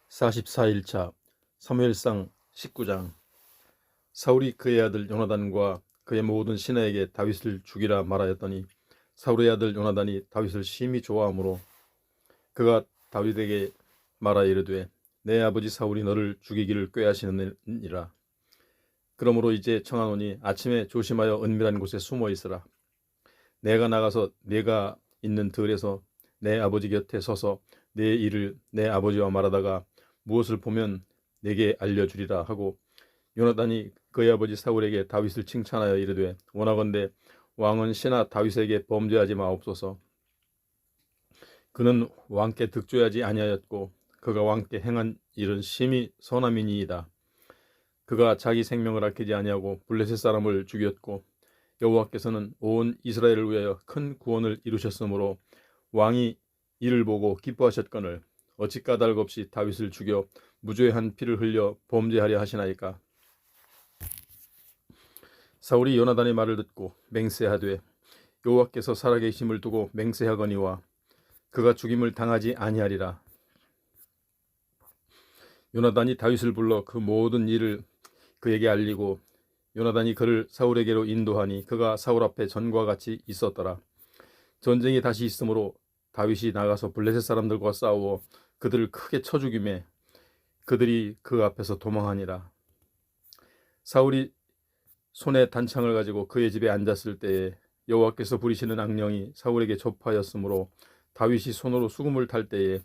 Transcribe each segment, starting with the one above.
44일차 사무엘상 19장. 사울이 그의 아들 요나단과 그의 모든 신하에게 다윗을 죽이라 말하였더니 사울의 아들 요나단이 다윗을 심히 좋아하므로 그가 다윗에게 말하 이르되 내 아버지 사울이 너를 죽이기를 꾀하시느니라. 그러므로 이제 청하노니 아침에 조심하여 은밀한 곳에 숨어 있으라. 내가 나가서 네가 있는 들에서 내 아버지 곁에 서서 내 일을 내 아버지와 말하다가 무엇을 보면 내게 알려주리라 하고, 요나단이 그의 아버지 사울에게 다윗을 칭찬하여 이르되 원하건대 왕은 신하 다윗에게 범죄하지 마옵소서. 그는 왕께 득죄하지 아니하였고 그가 왕께 행한 일은 심히 선함이니이다. 그가 자기 생명을 아끼지 아니하고 블레셋 사람을 죽였고 여호와께서는 온 이스라엘을 위하여 큰 구원을 이루셨으므로 왕이 이를 보고 기뻐하셨거늘 어찌 까닭 없이 다윗을 죽여 무죄한 피를 흘려 범죄하려 하시나이까. 사울이 요나단의 말을 듣고 맹세하되 여호와께서 살아계심을 두고 맹세하거니와 그가 죽임을 당하지 아니하리라. 요나단이 다윗을 불러 그 모든 일을 그에게 알리고 요나단이 그를 사울에게로 인도하니 그가 사울 앞에 전과 같이 있었더라. 전쟁이 다시 있으므로 다윗이 나가서 블레셋 사람들과 싸우어 그들을 크게 쳐 죽이매 그들이 그 앞에서 도망하니라. 사울이 손에 단창을 가지고 그의 집에 앉았을 때에 여호와께서 부리시는 악령이 사울에게 접하였으므로 다윗이 손으로 수금을 탈 때에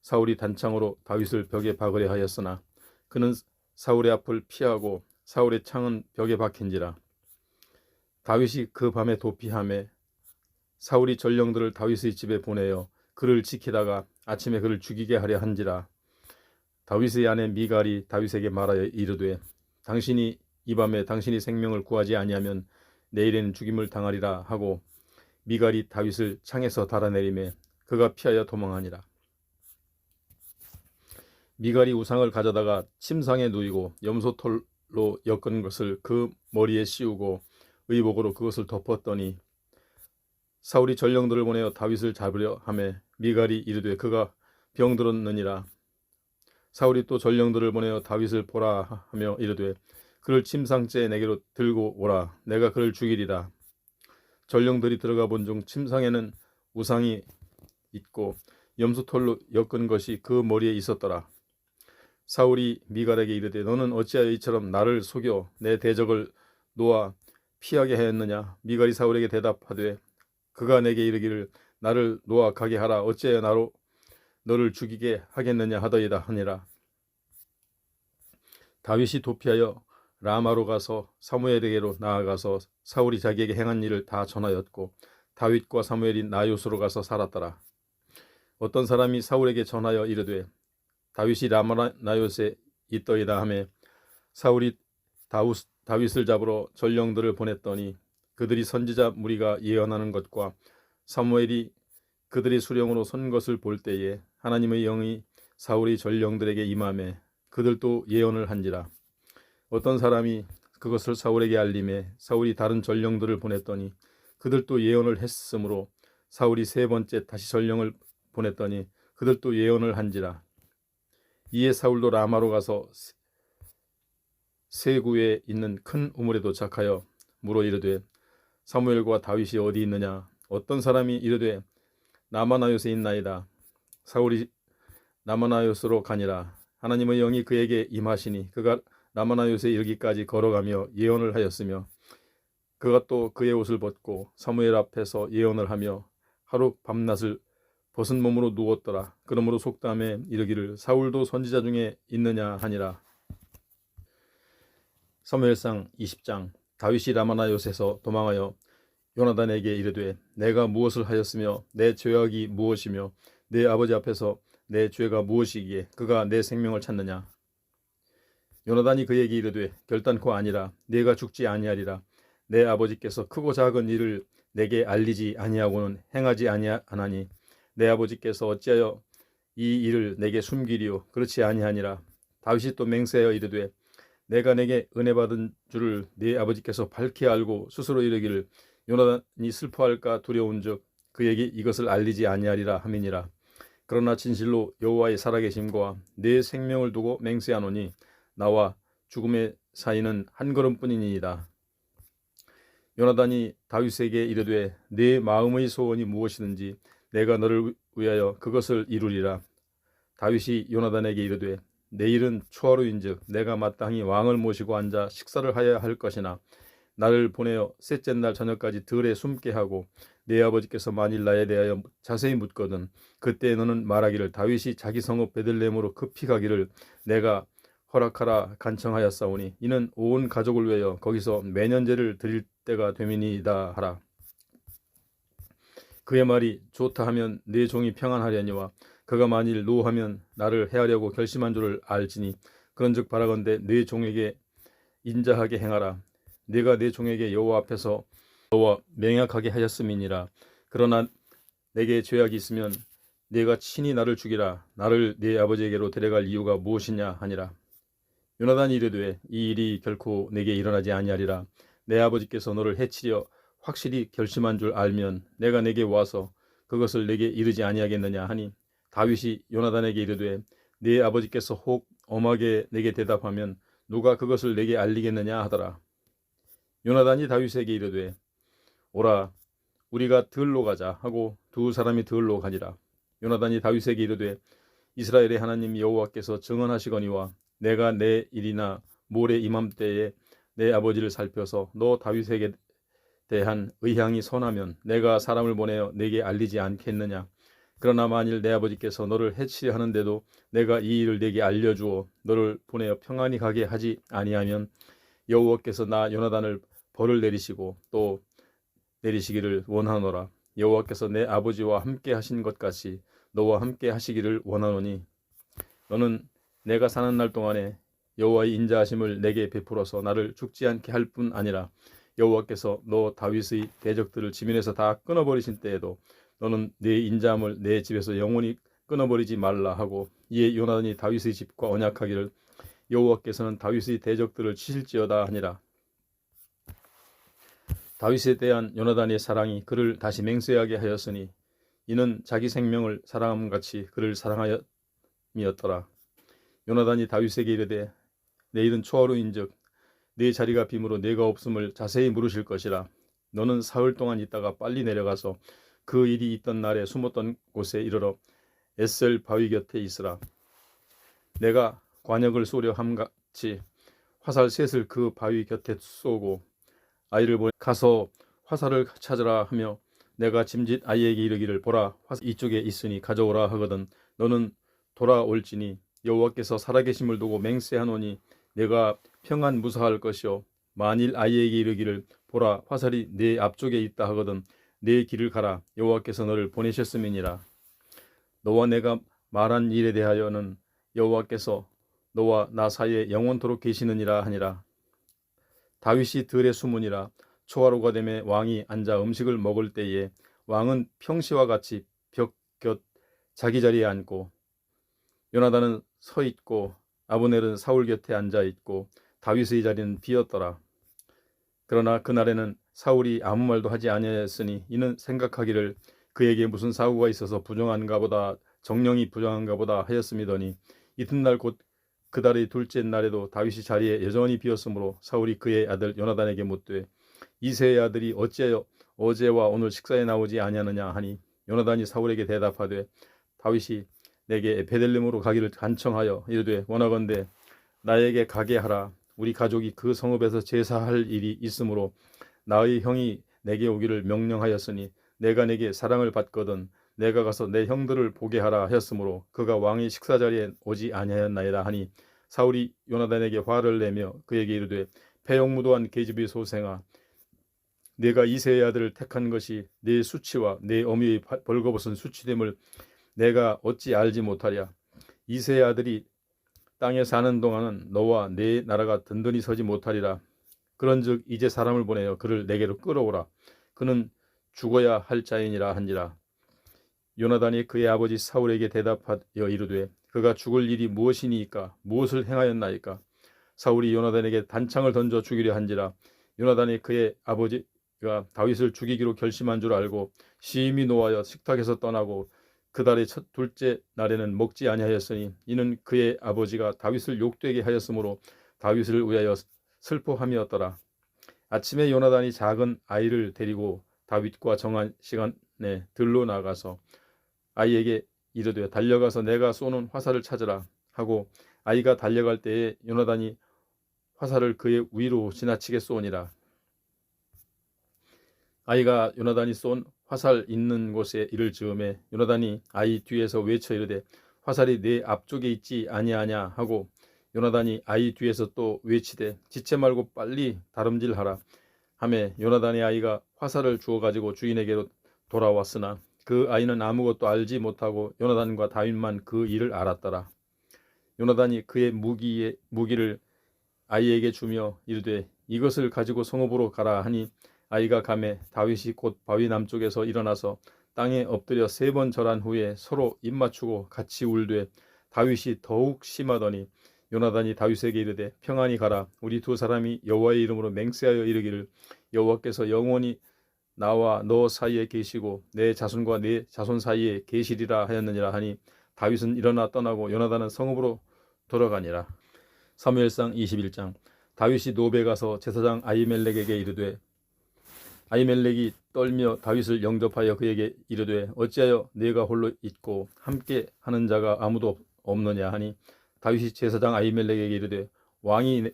사울이 단창으로 다윗을 벽에 박으려 하였으나 그는 사울의 앞을 피하고 사울의 창은 벽에 박힌지라. 다윗이 그 밤에 도피하매 사울이 전령들을 다윗의 집에 보내어 그를 지키다가 아침에 그를 죽이게 하려 한지라. 다윗의 아내 미갈이 다윗에게 말하여 이르되 당신이 이 밤에 당신이 생명을 구하지 아니하면 내일에는 죽임을 당하리라 하고 미갈이 다윗을 창에서 달아내리매 그가 피하여 도망하니라. 미갈이 우상을 가져다가 침상에 누이고 염소털로 엮은 것을 그 머리에 씌우고 의복으로 그것을 덮었더니 사울이 전령들을 보내어 다윗을 잡으려 하매 미갈이 이르되 그가 병들었느니라. 사울이 또 전령들을 보내어 다윗을 보라 하며 이르되 그를 침상째 내게로 들고 오라. 내가 그를 죽이리라. 전령들이 들어가 본 중 침상에는 우상이 있고 염소털로 엮은 것이 그 머리에 있었더라. 사울이 미갈에게 이르되 너는 어찌하여 이처럼 나를 속여 내 대적을 놓아 피하게 하였느냐. 미갈이 사울에게 대답하되 그가 내게 이르기를 나를 놓아 가게 하라. 어찌하여 나로 너를 죽이게 하겠느냐 하더이다 하니라. 다윗이 도피하여 라마로 가서 사무엘에게로 나아가서 사울이 자기에게 행한 일을 다 전하였고 다윗과 사무엘이 나요스로 가서 살았더라. 어떤 사람이 사울에게 전하여 이르되 다윗이 라마 나요스에 있더이다 하매 사울이 다윗을 잡으러 전령들을 보냈더니 그들이 선지자 무리가 예언하는 것과 사무엘이 그들의 수령으로 선 것을 볼 때에 하나님의 영이 사울의 전령들에게 임하매 그들도 예언을 한지라. 어떤 사람이 그것을 사울에게 알림해 사울이 다른 전령들을 보냈더니 그들도 예언을 했으므로 사울이 세 번째 다시 전령을 보냈더니 그들도 예언을 한지라. 이에 사울도 라마로 가서 세구에 있는 큰 우물에 도착하여 물어 이르되 사무엘과 다윗이 어디 있느냐. 어떤 사람이 이르되 라마나요스에 있나이다. 사울이 라마나요스로 가니라. 하나님의 영이 그에게 임하시니 그가 라마나요스에 이르기까지 걸어가며 예언을 하였으며 그가 또 그의 옷을 벗고 사무엘 앞에서 예언을 하며 하루 밤낮을 벗은 몸으로 누웠더라. 그러므로 속담에 이르기를 사울도 선지자 중에 있느냐 하니라. 사무엘상 20장. 다윗이 라마나요스에서 도망하여 요나단에게 이르되 내가 무엇을 하였으며 내 죄악이 무엇이며 내 아버지 앞에서 내 죄가 무엇이기에 그가 내 생명을 찾느냐. 요나단이 그에게 이르되 결단코 아니라. 네가 죽지 아니하리라. 내 아버지께서 크고 작은 일을 내게 알리지 아니하고는 행하지 아니하나니 내 아버지께서 어찌하여 이 일을 내게 숨기리요. 그렇지 아니하니라. 다윗이 또 맹세하여 이르되 내가 내게 은혜 받은 줄을 네 아버지께서 밝히 알고 스스로 이르기를 요나단이 슬퍼할까 두려운즉 그에게 이것을 알리지 아니하리라 함이니라. 그러나 진실로 여호와의 살아계심과 내 생명을 두고 맹세하노니 나와 죽음의 사이는 한 걸음뿐이니이다. 요나단이 다윗에게 이르되 내 마음의 소원이 무엇이든지 내가 너를 위하여 그것을 이루리라. 다윗이 요나단에게 이르되 내일은 초하루인즉 내가 마땅히 왕을 모시고 앉아 식사를 하여야 할 것이나 나를 보내어 셋째 날 저녁까지 들에 숨게 하고 내 아버지께서 만일 나에 대하여 자세히 묻거든 그때 너는 말하기를 다윗이 자기 성읍 베들레헴으로 급히 가기를 내가 허락하라 간청하였사오니 이는 온 가족을 위하여 거기서 매년제를 드릴 때가 됨이니이다 하라. 그의 말이 좋다 하면 내 종이 평안하려니와 그가 만일 노하면 나를 해하려고 결심한 줄을 알지니 그런즉 바라건대 내 종에게 인자하게 행하라. 네가 내 종에게 여호와 앞에서 너와 맹약하게 하였음이니라. 그러나 내게 죄악이 있으면 네가 친히 나를 죽이라. 나를 네 아버지에게로 데려갈 이유가 무엇이냐 하니라. 요나단이 이르되 이 일이 결코 내게 일어나지 아니하리라. 내 아버지께서 너를 해치려 확실히 결심한 줄 알면 내가 내게 와서 그것을 내게 이르지 아니하겠느냐 하니 다윗이 요나단에게 이르되 네 아버지께서 혹 엄하게 내게 대답하면 누가 그것을 내게 알리겠느냐 하더라. 요나단이 다윗에게 이르되 오라 우리가 들로 가자 하고 두 사람이 들로 가니라. 요나단이 다윗에게 이르되 이스라엘의 하나님 여호와께서 증언하시거니와 내가 내 일이나 모레 이맘때에 내 아버지를 살펴서 너 다윗에게 대한 의향이 선하면 내가 사람을 보내어 내게 알리지 않겠느냐. 그러나 만일 내 아버지께서 너를 해치려 하는데도 내가 이 일을 내게 알려주어 너를 보내어 평안히 가게 하지 아니하면 여호와께서 나 요나단을 벌을 내리시고 또 내리시기를 원하노라. 여호와께서 내 아버지와 함께 하신 것 같이 너와 함께 하시기를 원하노니 너는 내가 사는 날 동안에 여호와의 인자하심을 내게 베풀어서 나를 죽지 않게 할 뿐 아니라 여호와께서 너 다윗의 대적들을 지면에서 다 끊어버리신 때에도 너는 내 인자함을 내 집에서 영원히 끊어버리지 말라 하고 이에 요나단이 다윗의 집과 언약하기를 여호와께서는 다윗의 대적들을 치실지어다 하니라. 다윗에 대한 요나단의 사랑이 그를 다시 맹세하게 하였으니 이는 자기 생명을 사랑함같이 그를 사랑하였더라. 요나단이 다윗에게 이르되 내일은 초하루인즉 네 자리가 빔으로 네가 없음을 자세히 물으실 것이라. 너는 사흘 동안 있다가 빨리 내려가서 그 일이 있던 날에 숨었던 곳에 이르러 에셀 바위 곁에 있으라. 내가 관역을 쏘려 함같이 화살 셋을 그 바위 곁에 쏘고 아이를 보내 가서 화살을 찾으라 하며 내가 짐짓 아이에게 이르기를 보라 화살 이쪽에 있으니 가져오라 하거든 너는 돌아올지니 여호와께서 살아계심을 두고 맹세하노니 내가 평안 무사할 것이요 만일 아이에게 이르기를 보라 화살이 네 앞쪽에 있다 하거든 네 길을 가라 여호와께서 너를 보내셨음이니라. 너와 내가 말한 일에 대하여는 여호와께서 너와 나 사이에 영원토록 계시느니라 하니라. 다윗이 들에 숨으니라. 초하루가 되매 왕이 앉아 음식을 먹을 때에 왕은 평시와 같이 벽 곁 자기 자리에 앉고 요나단은 서 있고 아브넬은 사울 곁에 앉아 있고 다윗의 자리는 비었더라. 그러나 그날에는 사울이 아무 말도 하지 아니하였으니 이는 생각하기를 그에게 무슨 사고가 있어서 부정한가 보다 정령이 부정한가 보다 하였음이더니 이튿날 곧 그 달의 둘째 날에도 다윗이 자리에 여전히 비었으므로 사울이 그의 아들 요나단에게 묻되 이새의 아들이 어찌하여 어제와 오늘 식사에 나오지 아니하느냐 하니 요나단이 사울에게 대답하되 다윗이 내게 베들레헴으로 가기를 간청하여 이르되 원하건대 나에게 가게 하라. 우리 가족이 그 성읍에서 제사할 일이 있으므로 나의 형이 내게 오기를 명령하였으니 내가 내게 사랑을 받거든 내가 가서 내 형들을 보게 하라 하였으므로 그가 왕의 식사자리에 오지 아니하였나이다 하니 사울이 요나단에게 화를 내며 그에게 이르되 패용무도한 계집의 소생아 내가 이새의 아들을 택한 것이 내 수치와 내 어미의 벌거벗은 수치됨을 내가 어찌 알지 못하랴. 이새의 아들이 땅에 사는 동안은 너와 내 나라가 든든히 서지 못하리라. 그런즉 이제 사람을 보내어 그를 내게로 끌어오라. 그는 죽어야 할 자이니라 한지라. 요나단이 그의 아버지 사울에게 대답하여 이르되 그가 죽을 일이 무엇이니까 무엇을 행하였나이까. 사울이 요나단에게 단창을 던져 죽이려 한지라. 요나단이 그의 아버지가 다윗을 죽이기로 결심한 줄 알고 심히 노하여 식탁에서 떠나고 그 달의 둘째 날에는 먹지 아니하였으니 이는 그의 아버지가 다윗을 욕되게 하였으므로 다윗을 위하여 슬퍼함이었더라. 아침에 요나단이 작은 아이를 데리고 다윗과 정한 시간에 들로 나가서 아이에게 이르되 달려가서 내가 쏘는 화살을 찾으라 하고 아이가 달려갈 때에 요나단이 화살을 그의 위로 지나치게 쏘니라. 아이가 요나단이 쏜 화살 있는 곳에 이를 즈음에 요나단이 아이 뒤에서 외쳐 이르되 화살이 내 앞쪽에 있지 아니하냐 하고 요나단이 아이 뒤에서 또 외치되 지체 말고 빨리 다름질하라 하매 요나단의 아이가 화살을 주어 가지고 주인에게로 돌아왔으나 그 아이는 아무것도 알지 못하고 요나단과 다윗만 그 일을 알았더라. 요나단이 그의 무기를 아이에게 주며 이르되 이것을 가지고 성읍으로 가라 하니 아이가 가매 다윗이 곧 바위 남쪽에서 일어나서 땅에 엎드려 3번 절한 후에 서로 입맞추고 같이 울되 다윗이 더욱 심하더니 요나단이 다윗에게 이르되 평안히 가라. 우리 두 사람이 여호와의 이름으로 맹세하여 이르기를 여호와께서 영원히 나와 너 사이에 계시고 내 자손과 내 자손 사이에 계시리라 하였느니라 하니 다윗은 일어나 떠나고 요나단은 성읍으로 돌아가니라. 사무엘상 21장. 다윗이 노베 가서 제사장 아히멜렉에게 이르되 아히멜렉이 떨며 다윗을 영접하여 그에게 이르되 어찌하여 네가 홀로 있고 함께 하는 자가 아무도 없느냐 하니 다윗이 제사장 아히멜렉에게 이르되 왕이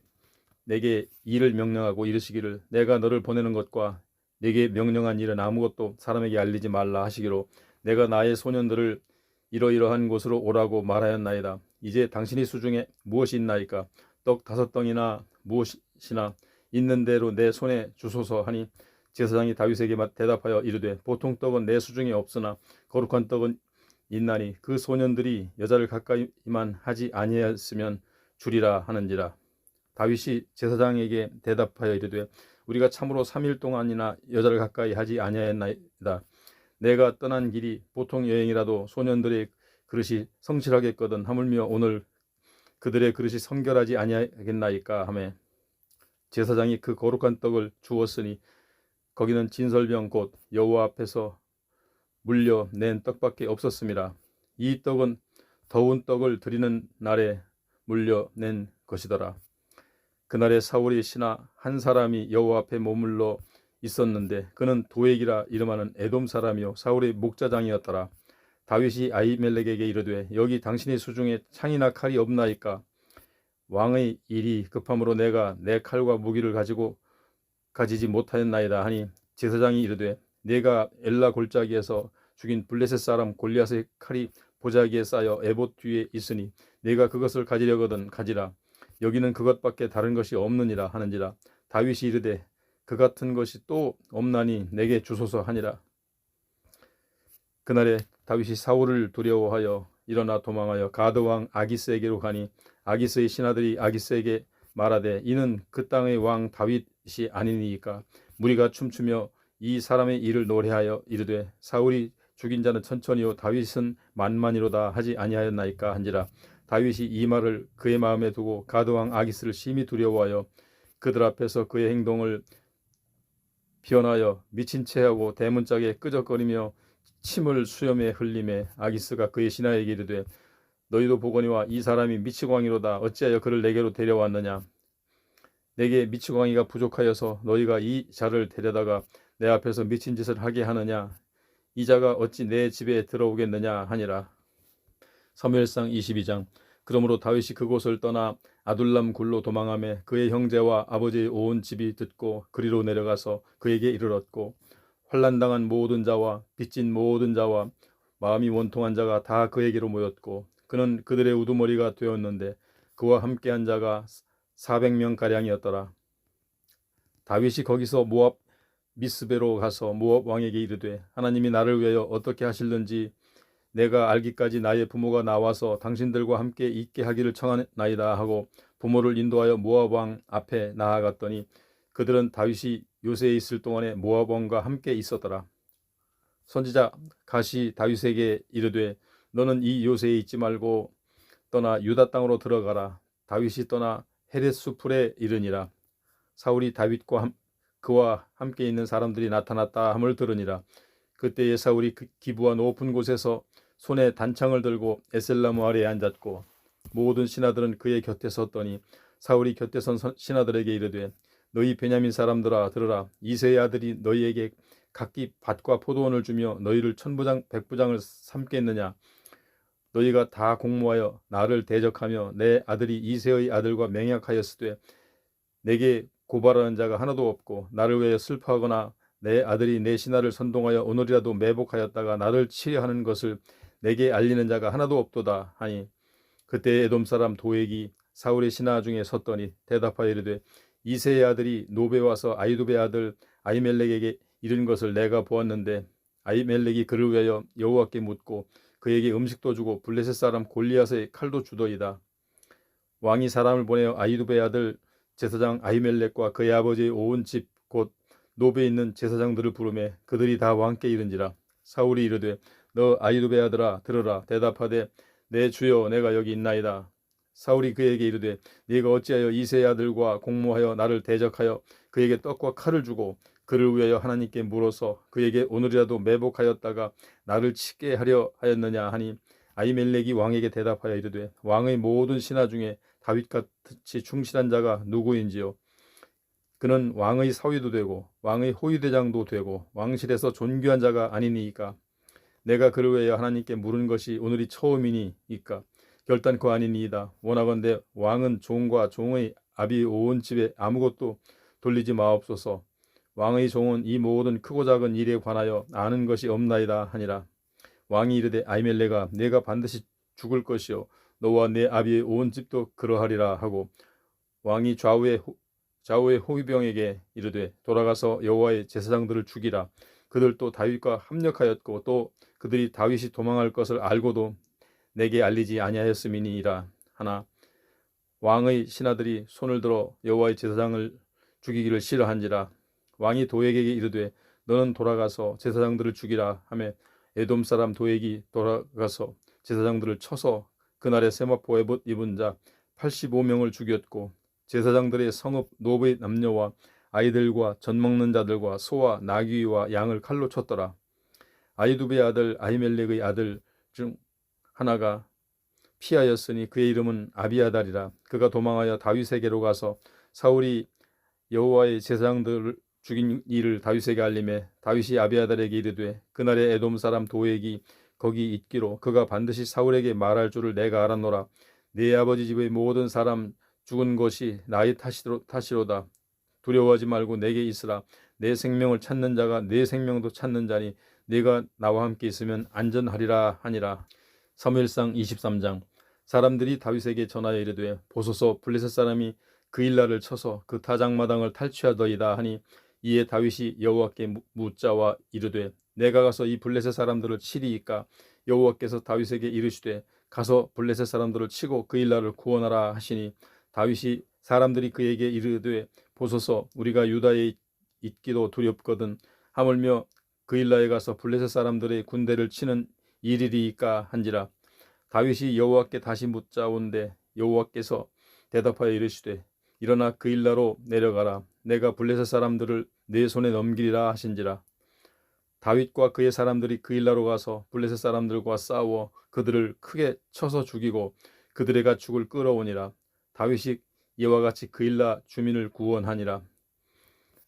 내게 일을 명령하고 이르시기를 내가 너를 보내는 것과 네게 명령한 일은 아무것도 사람에게 알리지 말라 하시기로 내가 나의 소년들을 이러이러한 곳으로 오라고 말하였나이다. 이제 당신이 수중에 무엇이 있나이까? 떡 5덩이나 무엇이나 있는 대로 내 손에 주소서 하니 제사장이 다윗에게 대답하여 이르되 보통 떡은 내 수중에 없으나 거룩한 떡은 있나니 그 소년들이 여자를 가까이만 하지 아니하였으면 주리라 하는지라. 다윗이 제사장에게 대답하여 이르되 우리가 참으로 3일 동안이나 여자를 가까이 하지 아니하였나이다. 내가 떠난 길이 보통 여행이라도 소년들의 그릇이 성실하겠거든 하물며 오늘 그들의 그릇이 성결하지 아니하겠나이까 하매 제사장이 그 거룩한 떡을 주었으니 거기는 진설병 곧 여호와 앞에서 물려 낸 떡밖에 없었습니다. 이 떡은 더운 떡을 드리는 날에 물려 낸 것이더라. 그날에 사울의 신하 한 사람이 여호와 앞에 머물러 있었는데 그는 도액이라 이름하는 에돔 사람이요 사울의 목자장이었더라. 다윗이 아히멜렉에게 이르되 여기 당신의 수중에 창이나 칼이 없나이까? 왕의 일이 급함으로 내가 내 칼과 무기를 가지지 못하였나이다 하니 제사장이 이르되 내가 엘라 골짜기에서 죽인 블레셋 사람 골리앗의 칼이 보자기에 쌓여 에봇 뒤에 있으니 내가 그것을 가지려거든 가지라. 여기는 그것밖에 다른 것이 없느니라 하는지라. 다윗이 이르되 그 같은 것이 또 없나니 내게 주소서 하니라. 그날에 다윗이 사울을 두려워하여 일어나 도망하여 가드 왕 아기스에게로 가니 아기스의 신하들이 아기스에게 말하되 이는 그 땅의 왕 다윗이 아니니까 무리가 춤추며 이 사람의 일을 노래하여 이르되 사울이 죽인 자는 천천히요 다윗은 만만이로다 하지 아니하였나이까 한지라. 다윗이 이 말을 그의 마음에 두고 가드 왕 아기스를 심히 두려워하여 그들 앞에서 그의 행동을 변하여 미친 체하고 대문짝에 끄적거리며 침을 수염에 흘리매 아기스가 그의 신하에게 이르되 너희도 보거니와 이 사람이 미치광이로다. 어찌하여 그를 내게로 데려왔느냐? 내게 미치광이가 부족하여서 너희가 이 자를 데려다가 내 앞에서 미친 짓을 하게 하느냐? 이 자가 어찌 내 집에 들어오겠느냐 하니라. 사무엘상 22장. 그러므로 다윗이 그곳을 떠나 아둘람 굴로 도망하며 그의 형제와 아버지의 온 집이 듣고 그리로 내려가서 그에게 이르렀고 환난당한 모든 자와 빚진 모든 자와 마음이 원통한 자가 다 그에게로 모였고 그는 그들의 우두머리가 되었는데 그와 함께한 자가 400명가량이었더라. 다윗이 거기서 모압 미스베로 가서 모압 왕에게 이르되 하나님이 나를 위하여 어떻게 하실는지 내가 알기까지 나의 부모가 나와서 당신들과 함께 있게 하기를 청하나이다 하고 부모를 인도하여 모압 왕 앞에 나아갔더니 그들은 다윗이 요새에 있을 동안에 모압 왕과 함께 있었더라. 선지자 갓이 다윗에게 이르되 너는 이 요새에 있지 말고 떠나 유다 땅으로 들어가라. 다윗이 떠나 헤렛수풀에 이르니라. 사울이 다윗과 그와 함께 있는 사람들이 나타났다 함을 들으니라. 그때에 사울이 기브와 높은 곳에서 손에 단창을 들고 에셀나무 아래에 앉았고 모든 신하들은 그의 곁에 섰더니 사울이 곁에 선 신하들에게 이르되 너희 베냐민 사람들아 들으라. 이새의 아들이 너희에게 각기 밭과 포도원을 주며 너희를 천부장 백부장을 삼겠느냐. 너희가 다 공모하여 나를 대적하며 내 아들이 이새의 아들과 맹약하였으되 내게 고발하는 자가 하나도 없고 나를 위하여 슬퍼하거나 내 아들이 내 신하를 선동하여 오늘이라도 매복하였다가 나를 치려하는 것을 내게 알리는 자가 하나도 없도다 하니 그때 에돔 사람 도액이 사울의 신하 중에 섰더니 대답하여 이르되 이새의 아들이 노베 와서 아히두베 아들 아히멜렉에게 이른 것을 내가 보았는데 아히멜렉이 그를 위하여 여호와께 묻고 그에게 음식도 주고 블레셋 사람 골리앗의 칼도 주더이다. 왕이 사람을 보내어 아히두베 아들 제사장 아히멜렉과 그의 아버지의 온 집 곧 노베에 있는 제사장들을 부르매 그들이 다 왕께 이른지라. 사울이 이르되 너 아히두베 아들아 들으라. 대답하되 내 주여 내가 여기 있나이다. 사울이 그에게 이르되 네가 어찌하여 이새의 아들과 공모하여 나를 대적하여 그에게 떡과 칼을 주고 그를 위하여 하나님께 물어서 그에게 오늘이라도 매복하였다가 나를 치게 하려 하였느냐 하니 아히멜렉이 왕에게 대답하여 이르되 왕의 모든 신하 중에 다윗같이 충실한 자가 누구인지요. 그는 왕의 사위도 되고 왕의 호위대장도 되고 왕실에서 존귀한 자가 아니니이까. 내가 그를 위하여 하나님께 물은 것이 오늘이 처음이니이까 결단코 아니니이다. 원하건대 왕은 종과 종의 아비 온 집에 아무것도 돌리지 마옵소서. 왕의 종은 이 모든 크고 작은 일에 관하여 아는 것이 없나이다 하니라. 왕이 이르되 아히멜렉아 내가 반드시 죽을 것이요 너와 내 아비의 온 집도 그러하리라 하고 왕이 좌우의 호위병에게 이르되 돌아가서 여호와의 제사장들을 죽이라. 그들도 다윗과 합력하였고 또 그들이 다윗이 도망할 것을 알고도 내게 알리지 아니하였음이니이다 하나 왕의 신하들이 손을 들어 여호와의 제사장을 죽이기를 싫어한지라. 왕이 도액에게 이르되 너는 돌아가서 제사장들을 죽이라 하며 에돔 사람 도액이 돌아가서 제사장들을 쳐서 그날에 세마포 에봇 입은 자 85명을 죽였고 제사장들의 성읍 노브의 남녀와 아이들과 젖 먹는 자들과 소와 나귀와 양을 칼로 쳤더라. 아히두베의 아들 아히멜렉의 아들 중 하나가 피하였으니 그의 이름은 아비아달이라. 그가 도망하여 다윗에게로 가서 사울이 여호와의 제사장들을 죽인 일을 다윗에게 알림해 다윗이 아비아달에게 이르되 그날에 에돔 사람 도액이 거기 있기로 그가 반드시 사울에게 말할 줄을 내가 알았노라. 네 아버지 집의 모든 사람 죽은 것이 나의 탓이로다. 두려워하지 말고 내게 있으라. 내 생명을 찾는 자가 내 생명도 찾는 자니 네가 나와 함께 있으면 안전하리라 하니라. 사무엘상 23장. 사람들이 다윗에게 전하여 이르되 보소서 블레셋 사람이 그일라를 쳐서 그 타작마당을 탈취하더이다 하니 이에 다윗이 여호와께 묻자와 이르되 내가 가서 이 블레셋 사람들을 치리이까. 여호와께서 다윗에게 이르시되 가서 블레셋 사람들을 치고 그일라를 구원하라 하시니 다윗이 사람들이 그에게 이르되 보소서 우리가 유다에 있기도 두렵거든 하물며 그일라에 가서 블레셋 사람들의 군대를 치는 일이리이까 한지라. 다윗이 여호와께 다시 묻자온데 여호와께서 대답하여 이르시되 일어나 그일라로 내려가라. 내가 블레셋 사람들을 네 손에 넘기리라 하신지라. 다윗과 그의 사람들이 그일라로 가서 블레셋 사람들과 싸워 그들을 크게 쳐서 죽이고 그들의 가축을 끌어오니라. 다윗이 이와 같이 그일라 주민을 구원하니라.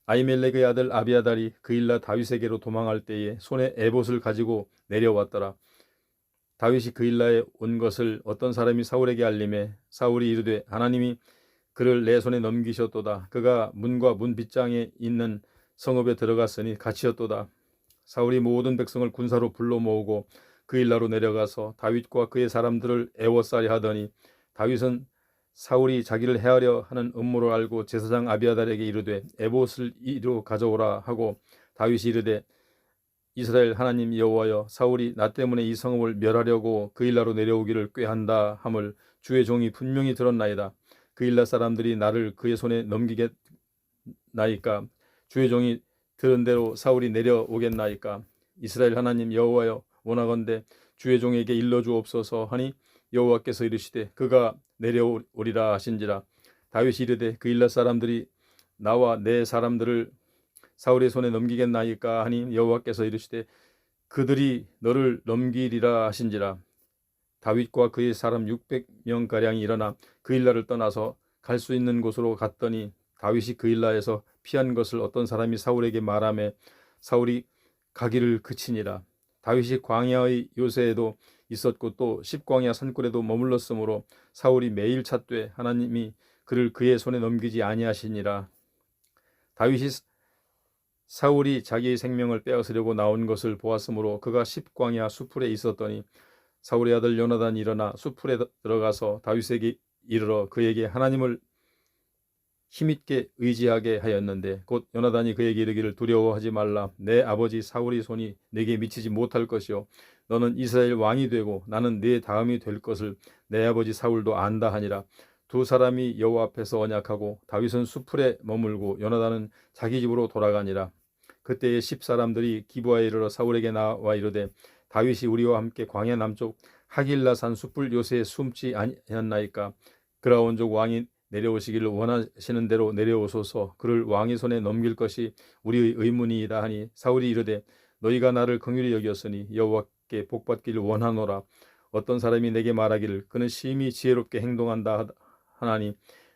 아히멜렉의 아들 아비아달이 그일라 다윗에게로 도망할 때에 손에 에봇을 가지고 내려왔더라. 다윗이 그일라에 온 것을 어떤 사람이 사울에게 알림해 사울이 이르되 하나님이 그를 내 손에 넘기셨도다. 그가 문과 문 빗장에 있는 성읍에 들어갔으니 같이였도다. 사울이 모든 백성을 군사로 불러 모으고 그일라로 내려가서 다윗과 그의 사람들을 애워싸려 하더니 다윗은 사울이 자기를 해하려 하는 음모를 알고 제사장 아비아달에게 이르되 에봇을 이리로 가져오라 하고 다윗이 이르되 이스라엘 하나님 여호와여 사울이 나 때문에 이 성읍을 멸하려고 그일라로 내려오기를 꾀한다 함을 주의 종이 분명히 들었나이다. 그일라 사람들이 나를 그의 손에 넘기겠나이까. 주의 종이 들은 대로 사울이 내려오겠나이까. 이스라엘 하나님 여호와여 원하건대 주의 종에게 일러주옵소서 하니 여호와께서 이르시되 그가 내려오리라 하신지라. 다윗이 이르되 그일라 사람들이 나와 내 사람들을 사울의 손에 넘기겠나이까 하니 여호와께서 이르시되 그들이 너를 넘기리라 하신지라. 다윗과 그의 사람 600명가량이 일어나 그일라를 떠나서 갈 수 있는 곳으로 갔더니 다윗이 그일라에서 피한 것을 어떤 사람이 사울에게 말하매 사울이 가기를 그치니라. 다윗이 광야의 요새에도 있었고 또 십광야 산굴에도 머물렀으므로 사울이 매일 찾되 하나님이 그를 그의 손에 넘기지 아니하시니라. 다윗이 사울이 자기의 생명을 빼앗으려고 나온 것을 보았으므로 그가 십광야 수풀에 있었더니 사울의 아들 요나단이 일어나 수풀에 들어가서 다윗에게 이르러 그에게 하나님을 힘있게 의지하게 하였는데 곧 요나단이 그에게 이르기를 두려워하지 말라. 내 아버지 사울의 손이 내게 미치지 못할 것이요 너는 이스라엘 왕이 되고 나는 네 다음이 될 것을 내 아버지 사울도 안다 하니라. 두 사람이 여호와 앞에서 언약하고 다윗은 수풀에 머물고 요나단은 자기 집으로 돌아가니라. 그때에 10사람들이 기브아에 이르러 사울에게 나와 이르되 다윗이 우리와 함께 광야 남쪽 하길라산 숯불 요새에 숨지 아니하였나이까. 그라온족 왕이 내려오시기를 원하시는 대로 내려오소서. 그를 왕의 손에 넘길 것이 우리의 의문이이다 하니 사울이 이르되 너희가 나를 긍휼히 여겼으니 여호와께 복받기를 원하노라. 어떤 사람이 내게 말하기를 그는 심히 지혜롭게 행동한다 하나니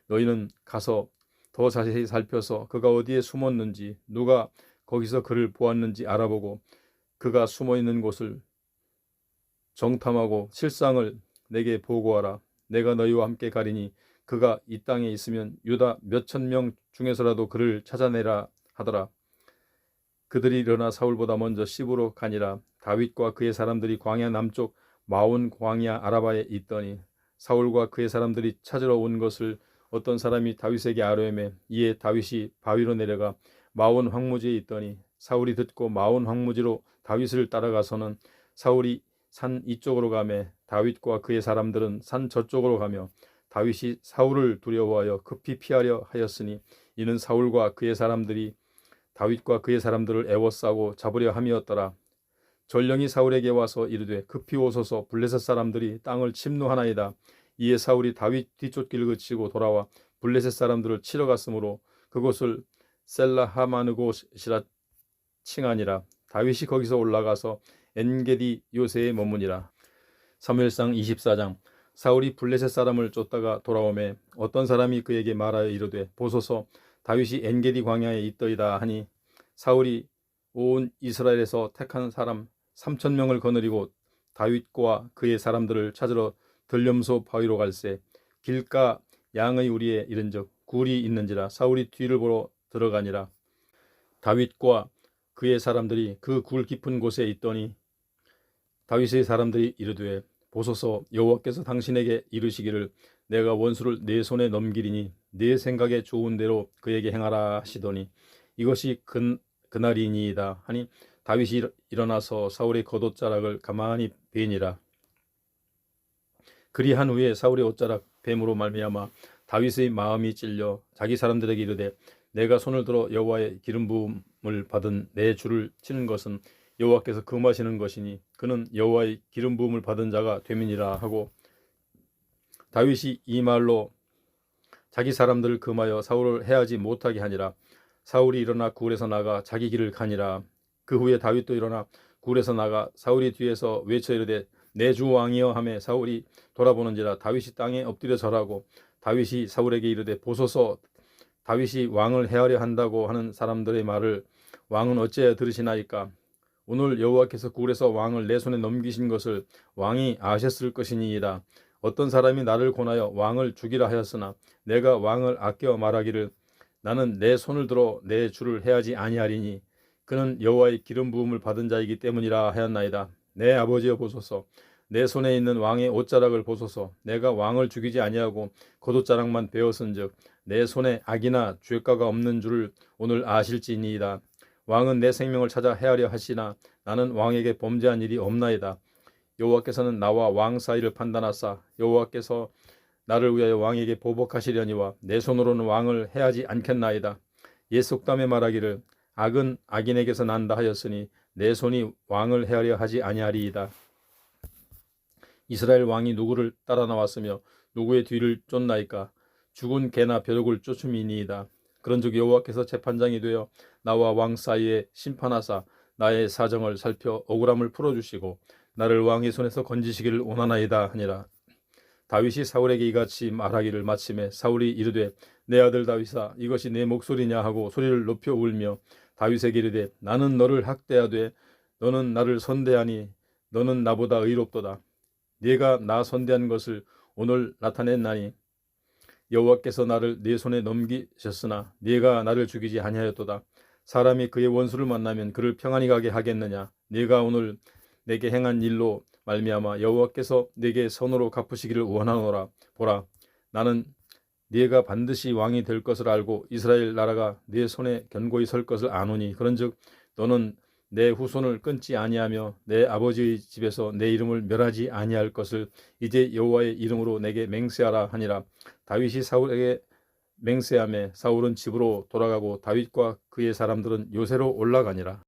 너희는 가서 더 자세히 살펴서 그가 어디에 숨었는지 누가 거기서 그를 보았는지 알아보고 그가 숨어있는 곳을 정탐하고 실상을 내게 보고하라. 내가 너희와 함께 가리니 그가 이 땅에 있으면 유다 몇천 명 중에서라도 그를 찾아내라 하더라. 그들이 일어나 사울보다 먼저 시브로 가니라. 다윗과 그의 사람들이 광야 남쪽 마온 광야 아라바에 있더니 사울과 그의 사람들이 찾으러 온 것을 어떤 사람이 다윗에게 아뢰매 이에 다윗이 바위로 내려가 마온 황무지에 있더니 사울이 듣고 마온 황무지로 다윗을 따라가서는 사울이 산 이쪽으로 가매 다윗과 그의 사람들은 산 저쪽으로 가며 다윗이 사울을 두려워하여 급히 피하려 하였으니 이는 사울과 그의 사람들이 다윗과 그의 사람들을 애워싸고 잡으려 함이었더라. 전령이 사울에게 와서 이르되 급히 오소서 블레셋 사람들이 땅을 침노하나이다. 이에 사울이 다윗 뒤쫓기를 그치고 돌아와 블레셋 사람들을 치러 갔으므로 그곳을 셀라하마느곳이라 칭하니라. 다윗이 거기서 올라가서 엔게디 요새에 머무니라. 사무엘상 24장. 사울이 블레셋 사람을 쫓다가 돌아오매 어떤 사람이 그에게 말하여 이르되 보소서 다윗이 엔게디 광야에 있더이다 하니 사울이 온 이스라엘에서 택한 사람 3,000명을 거느리고 다윗과 그의 사람들을 찾으러 들렴소 바위로 갈새 길가 양의 우리에 이른즉 굴이 있는지라. 사울이 뒤를 보러 들어가니라. 다윗과 그의 사람들이 그 굴 깊은 곳에 있더니 다윗의 사람들이 이르되 보소서 여호와께서 당신에게 이르시기를 내가 원수를 내 손에 넘기리니 네 생각에 좋은 대로 그에게 행하라 하시더니 이것이 그날이니이다 하니 다윗이 일어나서 사울의 겉옷자락을 가만히 베니라. 그리한 후에 사울의 옷자락 뱀으로 말미암아 다윗의 마음이 찔려 자기 사람들에게 이르되 내가 손을 들어 여호와의 기름 부음을 받은 내 주를 치는 것은 여호와께서 금하시는 것이니 그는 여호와의 기름 부음을 받은 자가 됨이니라 하고 다윗이 이 말로 자기 사람들을 금하여 사울을 해하지 못하게 하니라. 사울이 일어나 굴에서 나가 자기 길을 가니라. 그 후에 다윗도 일어나 굴에서 나가 사울이 뒤에서 외쳐 이르되 내 주 왕이여 하매 사울이 돌아보는지라 다윗이 땅에 엎드려 절하고 다윗이 사울에게 이르되 보소서 다윗이 왕을 해하려 한다고 하는 사람들의 말을 왕은 어찌하여 들으시나이까. 오늘 여호와께서 굴에서 왕을 내 손에 넘기신 것을 왕이 아셨을 것이니이다. 어떤 사람이 나를 권하여 왕을 죽이라 하였으나 내가 왕을 아껴 말하기를 나는 내 손을 들어 내 주를 해하지 아니하리니 그는 여호와의 기름 부음을 받은 자이기 때문이라 하였나이다. 내 아버지여 보소서 내 손에 있는 왕의 옷자락을 보소서. 내가 왕을 죽이지 아니하고 겉옷자락만 베었은즉 내 손에 악이나 죄가가 없는 줄을 오늘 아실지니이다. 왕은 내 생명을 찾아 해하려 하시나 나는 왕에게 범죄한 일이 없나이다. 여호와께서는 나와 왕 사이를 판단하사 여호와께서 나를 위하여 왕에게 보복하시려니와 내 손으로는 왕을 해하지 않겠나이다. 옛 속담에 말하기를 악은 악인에게서 난다 하였으니 내 손이 왕을 해하려 하지 아니하리이다. 이스라엘 왕이 누구를 따라 나왔으며 누구의 뒤를 쫓나이까. 죽은 개나 벼룩을 쫓음이니이다. 그런즉 여호와께서 재판장이 되어 나와 왕 사이에 심판하사 나의 사정을 살펴 억울함을 풀어주시고 나를 왕의 손에서 건지시기를 원하나이다 하니라. 다윗이 사울에게 이같이 말하기를 마침에 사울이 이르되 내 아들 다윗아 이것이 내 목소리냐 하고 소리를 높여 울며 다윗에게 이르되 나는 너를 학대하되 너는 나를 선대하니 너는 나보다 의롭도다. 네가 나 선대한 것을 오늘 나타냈나니 여호와께서 나를 네 손에 넘기셨으나 네가 나를 죽이지 아니하였도다. 사람이 그의 원수를 만나면 그를 평안히 가게 하겠느냐. 네가 오늘 내게 행한 일로 말미암아 여호와께서 내게 선으로 갚으시기를 원하노라. 보라, 나는 네가 반드시 왕이 될 것을 알고 이스라엘 나라가 네 손에 견고히 설 것을 아노니 그런즉 너는 내 후손을 끊지 아니하며 내 아버지의 집에서 내 이름을 멸하지 아니할 것을 이제 여호와의 이름으로 내게 맹세하라 하니라. 다윗이 사울에게 맹세하매 사울은 집으로 돌아가고 다윗과 그의 사람들은 요새로 올라가니라.